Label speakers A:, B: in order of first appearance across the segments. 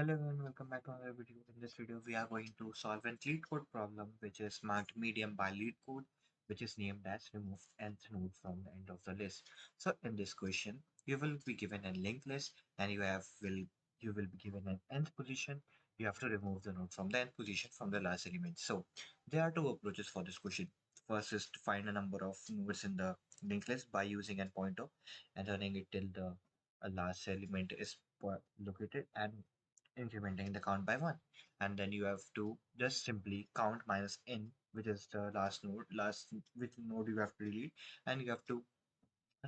A: Hello everyone, welcome back to another video. In this video, we are going to solve an Leetcode problem which is marked medium by Leetcode, which is named as remove nth node from the end of the list. So in this question, you will be given a linked list and you will be given an nth position. You have to remove the node from the nth position from the last element. So there are two approaches for this question. First is to find a number of nodes in the linked list by using a pointer and running it till the last element is located and incrementing the count by one. And then you have to just simply count minus n, which is the last node, last which node you have to delete, and you have to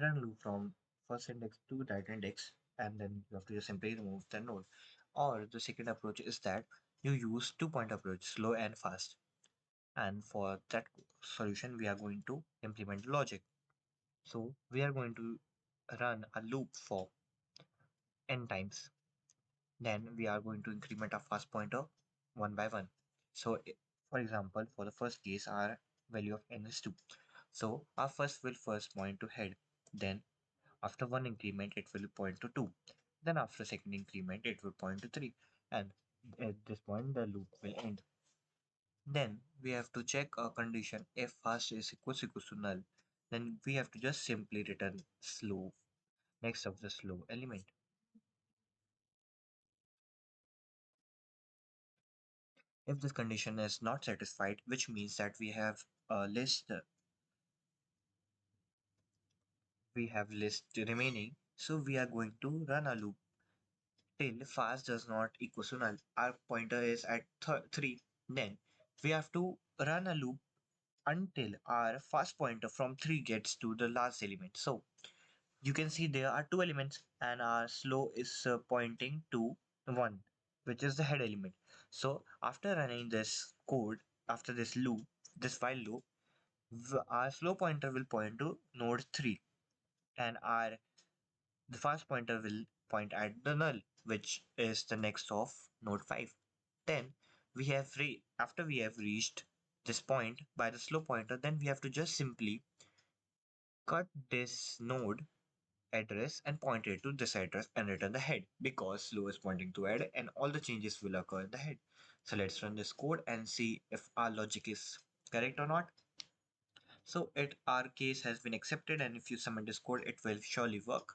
A: run loop from first index to that index, and then you have to just simply remove the node. Or the second approach is that you use two-point approach, slow and fast. And for that solution, we are going to implement logic. So we are going to run a loop for n times. Then we are going to increment our first pointer one by one. So for example, for the first case, our value of n is 2. So our first will first point to head. Then after one increment, it will point to 2. Then after second increment, it will point to 3. And at this point, the loop will end. Then we have to check a condition if fast is equals to null. Then we have to just simply return slow next of the slow element. If this condition is not satisfied, which means that we have list remaining, so we are going to run a loop till fast does not equal to null. Our pointer is at 3. Then we have to run a loop until our fast pointer from 3 gets to the last element. So you can see there are two elements and our slow is pointing to 1, which is the head element. So after running this code, after this loop, this while loop, our slow pointer will point to node 3 and our the fast pointer will point at the null, which is the next of node 5. Then after we have reached this point by the slow pointer, then we have to just simply cut this node address and point it to this address and return the head, because slow is pointing to head and all the changes will occur in the head. So let's run this code and see if our logic is correct or not. So our case has been accepted, and if you submit this code, it will surely work.